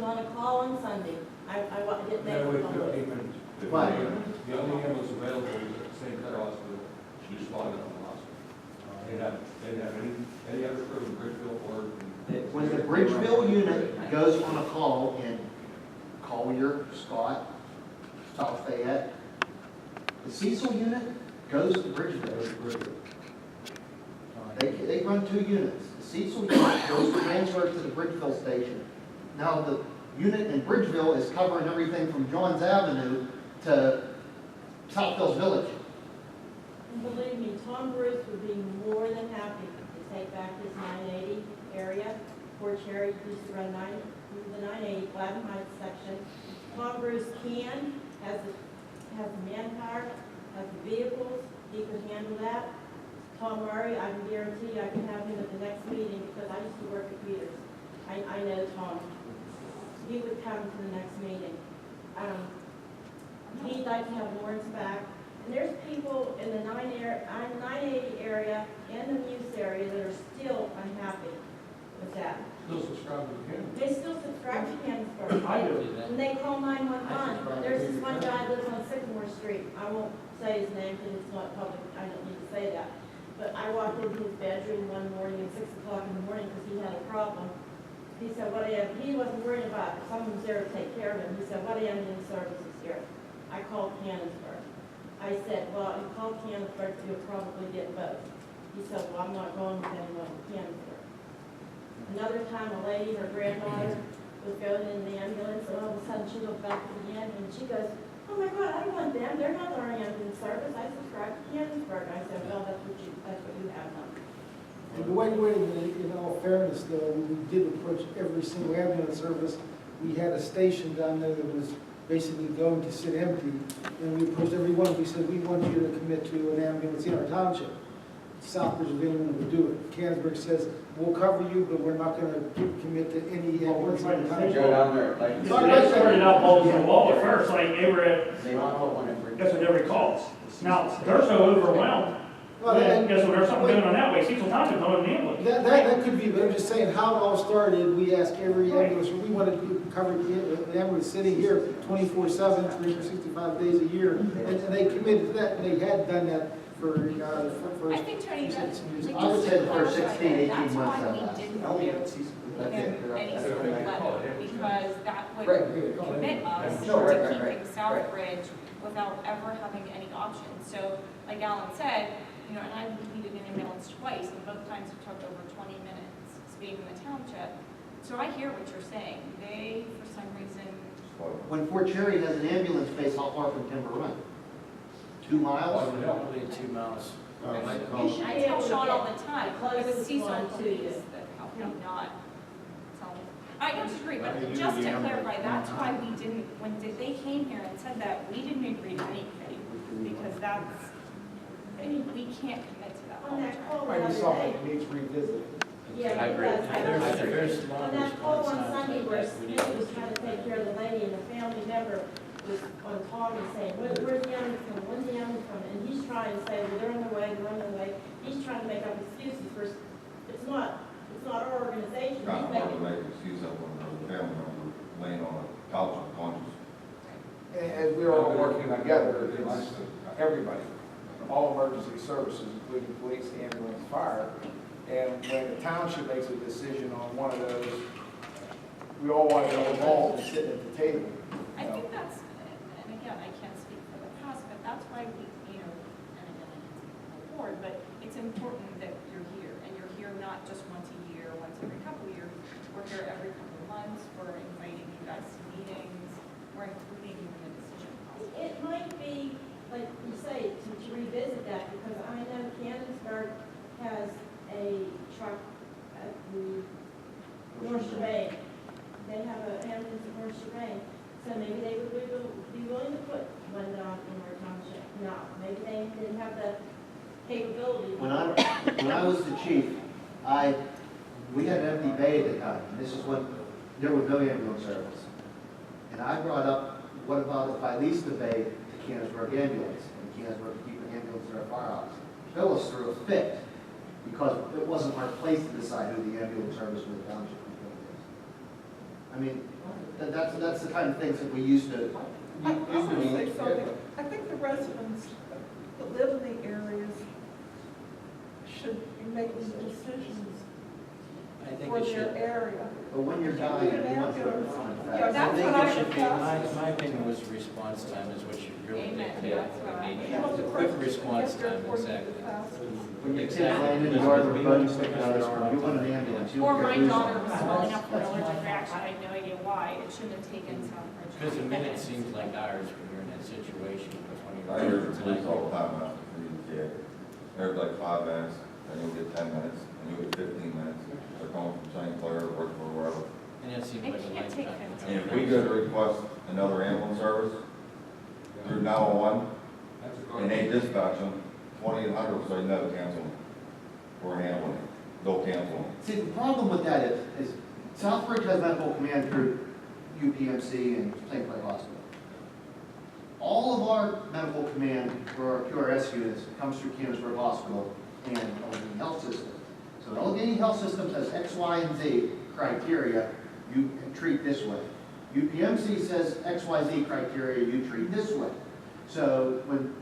on a call on Sunday. I didn't make That a way, phone. 15 minutes. Right. The only ambulance available is at St. Clair Hospital. She responded on the hospital. They didn't have any other crew in Bridgeville or. When the Bridgeville unit goes on a call in Collier, Scott, South Fayette, the Cecil unit goes to Bridgeville. They run two units. The Cecil unit goes transferred to the Bridgeville station. Now, the unit in Bridgeville is covering everything from Johns Avenue to Southville Village. And believe me, Tom Bruce would be more than happy to take back this 980 area. Fort Cherry used to run the 980 Gladden Heights section. Tom Bruce has the manpower, has the vehicles, he could handle that. Tom Murray, I can guarantee I can have him at the next meeting because I used to work at Peters. I know Tom. He would come to the next meeting. He'd like to have Lawrence back. And there's people in the 980 area and the Muse area that are still unhappy with that. Still subscribe to the county. They still subscribe to Canonsburg. I do that. And they call 911. There's this one guy that lives on Sycamore Street. I won't say his name because it's not public. I don't need to say that. But I walked into his bedroom one morning at 6 o'clock in the morning because he had a problem. He said, he wasn't worried about it. Someone was there to take care of him. He said, what ambulance service is here? I called Canonsburg. I said, well, you called Canonsburg, you'll probably get both. He said, well, I'm not going with anyone in Canonsburg. Another time, a lady, her granddaughter, was going in the ambulance, and all of a sudden she looked back at the end, and she goes, oh my God, I don't want them. They're not our ambulance service. I subscribe to Canonsburg. I said, well, that's what you have now. And the way, in all fairness, though, we did approach every single ambulance service. We had a station down there that was basically going to sit empty, and we approached every one. We said, we want you to commit to an ambulance in our township. Southbridge of England would do it. Canonsburg says, we'll cover you, but we're not going to commit to any ambulance in the township. Go down there, like. They started out balls in the wall at first, like they were at, They don't put one in Bridgeville. that's what every calls. Now, they're so overwhelmed. Guess what, there's something going on that way. Cecil Township don't have an ambulance. That could be, but I'm just saying how it all started. We asked every ambulance, we wanted to cover the ambulance sitting here 24/7, 365 days a year, and they committed to that, and they had done that for I think, Tony, that's. I would say the first 16, 18 That's months why of we that. didn't Only give at Cecil. That's him it. any sort of letter, because that would Right. commit us No, right, to right, right. keeping Southbridge without ever having any options. So, like Alan said, and I needed an ambulance twice, and both times it took over 20 minutes being in the township. So I hear what you're saying. They, for some reason, When Fort Cherry has an ambulance base, how far from Timber Run? 2 miles? Probably 2 miles. I tell Sean all the time, The it was closest Cecil one to police you. that helped me not tell me. I disagree, but just to clarify, that's why we didn't, when they came here and said that, we didn't agree to anything, because that's, we can't commit to that all On the that time. call the I just other saw day, it needs revisited. yeah, I it agree. does. There's On that call on Sunday where Smith was trying to take care of the lady and the family member was on call and saying, where's the ambulance from, where's the ambulance from? And he's trying to say, well, they're on their way, they're on their way. He's trying to make up excuses for, it's not our organization. He's Not hard to making, make excuse of when there's a family member laying on a couch unconscious. And we're all working together, it's everybody, all emergency services, including police, ambulance, fire. And when the township makes a decision on one of those, we all want to go involved and sit at the table. I think that's, and again, I can't speak for the past, but that's why we, and again, I can't speak for the board, but it's important that you're here, and you're here not just once a year, once every couple of years. We're here every couple of months, we're inviting you guys to meetings, we're including you in the decision process. it might be, like you say, to revisit that, because I know Canonsburg has a truck at the North Shebang. They have an ambulance at North Shebang. So maybe they would be willing to put one down in our township. No, maybe they didn't have the capability. When I was the chief, we had an empty bay at the time, and this is when there was no ambulance service. And I brought up, what about if I leased the bay to Canonsburg Ambulance, and Canonsburg could keep an ambulance in our firehouse? Phyllis threw a fit, because it wasn't our place to decide who the ambulance service for the township was going to be. I I mean, that's the kind of things that we used to. I want to say something. I think the residents that live in the areas should be making decisions I think for it their should, area. But when you're dying, you want to. Yeah, I that's think what it I should be, discussed. my opinion was response time is what should really Amen. dictate. That's what I- We You know, need the quick president response gets there time, before you exactly. get fast. When your kid's laying in the yard with a bone sticking out of his arm, you want an ambulance. You Or don't my care who's daughter on was it. swelling up from an allergic reaction, I had no idea why, it shouldn't have taken Southbridge. Because a minute seems like hours when you're in that situation with one of I your hear the police all the time after freezing kid. There's like 5 minutes, then you'll get 10 minutes, and you'll get 15 minutes. They're going from St. Clair, Worcester, wherever. And that seems It like a can't take lifetime. 15 And if we go to request another ambulance service through 911, That's a and they dispatch them, 2,800 will say no, cancel them. We're handling it. They'll cancel them. See, the problem with that is Southbridge has medical command through UPMC and St. Clair Hospital. All of our medical command for our QRS units comes through Canonsburg Hospital and Allegheny Health System. So Allegheny Health System says X, Y, and Z criteria, you treat this way. UPMC says X, Y, Z criteria, you treat this way. So when,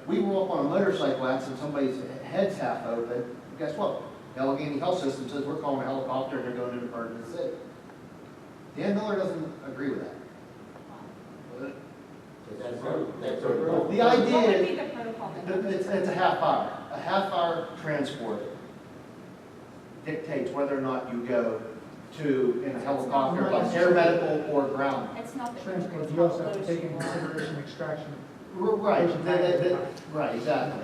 we roll up on a motorcycle accident, somebody's head's half open, guess what? The Allegheny Health System says we're calling a helicopter and they're going into emergency city. Dan Miller doesn't agree with that. The idea What would is, be the protocol then? it's a half hour. A half hour transport dictates whether or not you go to in a helicopter, like air medical or ground. It's not the. Transport, you also have to take into consideration extraction. Right, right, exactly.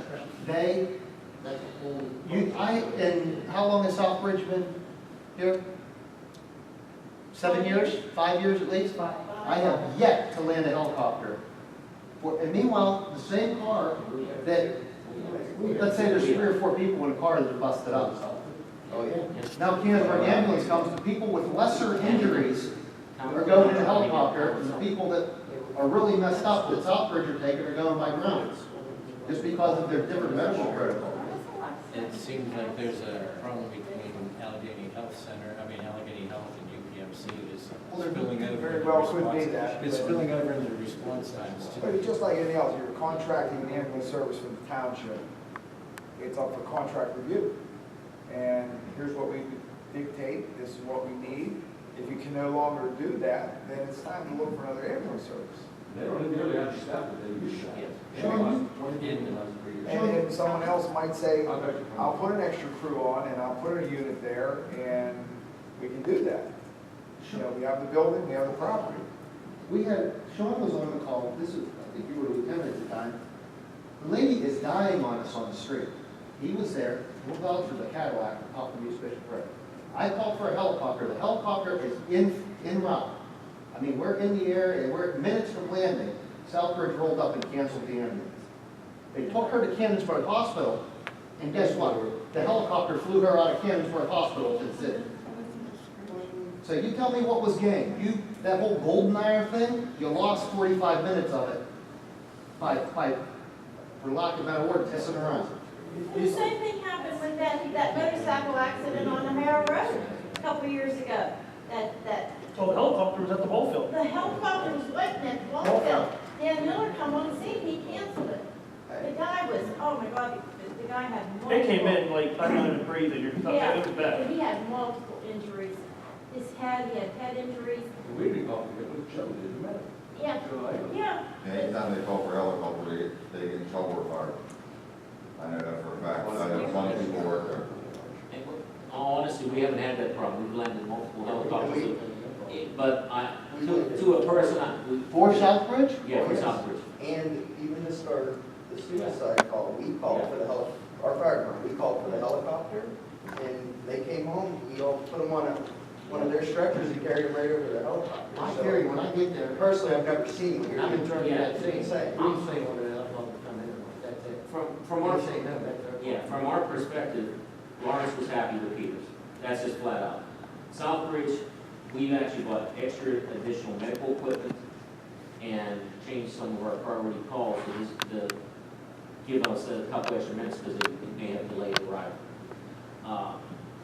And how long has Southbridge been here? 7 years, 5 years at least? I have yet to land a helicopter. And meanwhile, the same car that, let's say there's 3 or 4 people in a car that are busted up. Oh, yeah. Now Canonsburg ambulance comes, the people with lesser injuries are going in a helicopter, and the people that are really messed up that Southbridge are taking are going by ground. Just because of their different medical protocols. It seems like there's a problem between Allegheny Health and UPMC is spilling over. Very into well could be response- that, It's but- spilling over into response times But too. it's just like anything else, you're contracting an ambulance service from the township. It's up for contract review. And here's what we dictate, this is what we need. If you can no longer do that, then it's time to look for another ambulance service. They don't nearly have the staff that they used to have. Sean, And then someone else might say, I bet you. I'll put an extra crew on and I'll put a unit there and we can do that. We have the building, we have the property. Sean was on the call, I think you were lieutenant at the time. The lady is dying on us on the street. He was there, we'll vouch for the Cadillac off of East Bishop Road. I called for a helicopter, the helicopter is en route. I mean, we're in the air and we're minutes from landing. Southbridge rolled up and canceled the ambulance. They took her to Canonsburg Hospital, and guess what? The helicopter flew her out of Canonsburg Hospital to the city. So you tell me what was gained. That whole golden hour thing, you lost 45 minutes of it by for lack of a better word, pissing around. The same thing happened with that motorcycle accident on O'Hara Road a couple of years ago. Oh, the helicopter was at the ball field. The helicopter was waiting at the ball field. Dan Miller come on the scene, he canceled it. The guy was, oh my God, the guy had multiple. They came in like, I couldn't even breathe, and Yeah, it was bad. he had multiple injuries. He had head injuries. We didn't call to get with Joe, didn't matter. Yeah, yeah. Anytime they call for a helicopter, they get in trouble or fired. I know that for a fact. I know some people work there. In all honesty, we haven't had that problem. We've landed multiple helicopters. But to a person, For Southbridge? yeah, for Southbridge. And even to start the suicide call, we called for the our fire department, we called for the helicopter, and they came home, we all put them on one of their stretchers and carried them right over the helicopter. I So, carry, when I get there, personally, I've never seen one. I'm in charge of that It's thing. insane. I'm saying when the helicopter come in, that's it. From our, They say no, that's okay. yeah, from our perspective, Lawrence was happy with Peters. That's just flat out. Southbridge, we've actually bought extra additional medical equipment and changed some of our priority calls to give us a couple extra minutes because it may have delayed arrival.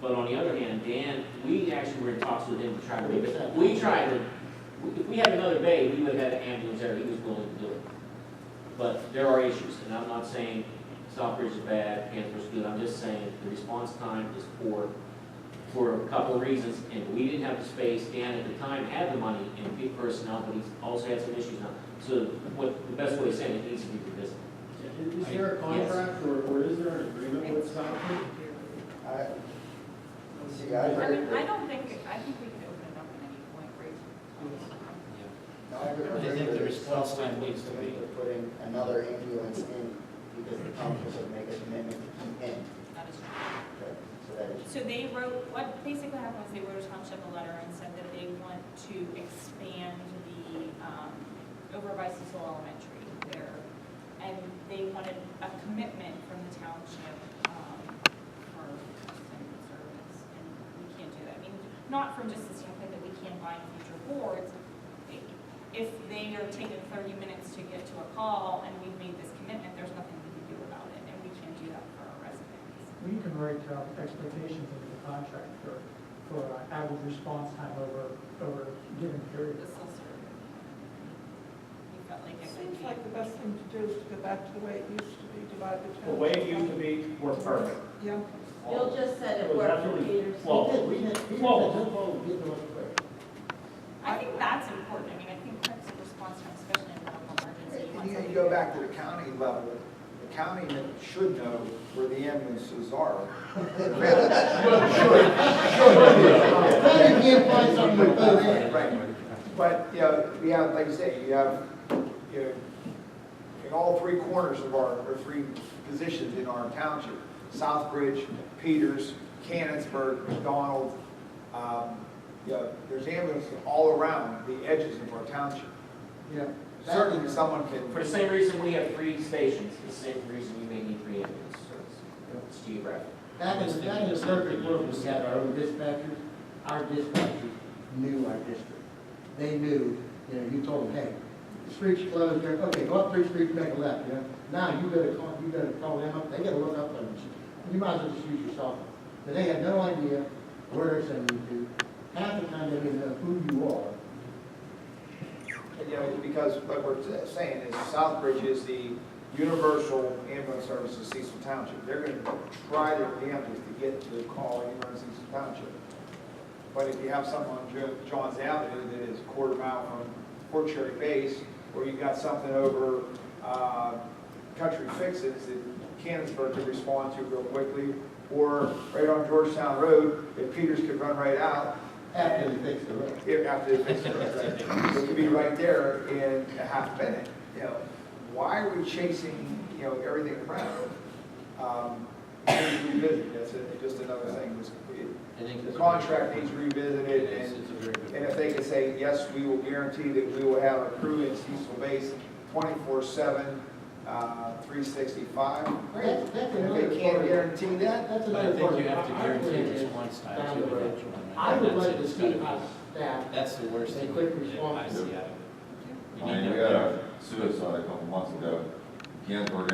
But on the other hand, Dan, we actually were in talks with him to try to make it, if we had another bay, we would have had an ambulance there, he was willing to do it. But there are issues, and I'm not saying Southbridge is bad, Canterbury's good, I'm just saying the response time is poor for a couple of reasons, and we didn't have the space. Dan at the time had the money and big personnel, but he's also had some issues now. So what, the best way of saying it needs to be revisited. Is there a contract or is there an agreement with Southbridge? See, I I heard. mean, I think we could open it up at any point, right? I think the response time needs to be- Putting another ambulance in because the township would make a commitment to keep in. That is true. Okay, so that is. So they wrote, what basically happened was they wrote a township a letter and said that they want to expand the, over by Cecil Elementary there. And they wanted a commitment from the township, for extended service, and we can't do that. I mean, not from just the standpoint that we can't buy future boards. If they are taking 30 minutes to get to a call and we've made this commitment, there's nothing we can do about it, and we can't do that for our residents. We can write expectations into the contract for average response time over a given period. This will serve. We felt like it would Seems be. like the best thing to do is to go back to the way it used to be, divide the town. The way it used to be worked perfect. Yeah. Bill just said It it was worked for absolutely Peters. flawless. I think that's important. I mean, I think quick response time, especially in a medical emergency. And you go back to the county level, the county should know where the ambulances are. You can't find something to put in. Right. But, you know, we have, like you say, you have, you know, in all three corners of our, or three positions in our township, Southbridge, Peters, Cannonsburg, McDonald, you know, there's ambulances all around the edges of our township. Yeah. Certainly someone can. For the same reason we have 3 stations, the same reason you may need 3 ambulance service. It's geographic. Back in the circuit world, we had our own dispatchers. Our dispatchers knew our district. They knew, you know, you told them, hey, the street's closed, there. Okay, go up 3 streets, make a left, you know. Now you gotta call them up, they gotta look up them. You might as well just use your cell phone. But they had no idea where they're sending you to. Half the time they didn't know who you are. And, you know, because what we're saying is Southbridge is the universal ambulance service of Cecil Township. They're going to try their damnedest to get to the call anywhere in Cecil Township. But if you have something on Johns Avenue that is a quarter mile from Fort Cherry Base, or you've got something over Country Fixes that Cannonsburg could respond to real quickly, or right on Georgetown Road, if Peters could run right out. After they fix the road. Yeah, after they fix the road, right. It could be right there in a half minute. You know, why are we chasing, you know, everything around? We need to revisit. That's just another thing. The contract needs revisited, and if they can say, yes, we will guarantee that we will have a crew in Cecil Base 24/7, 365. Great. That's And another if they can't part. guarantee that, That's But I another part. think you have to I guarantee think response time down to the the road. eventual one. I would That's like it. to It's see gotta be- our staff. That's the worst They thing quick that I response. see out of it. I mean, we had a suicide a couple months ago. Canonsburg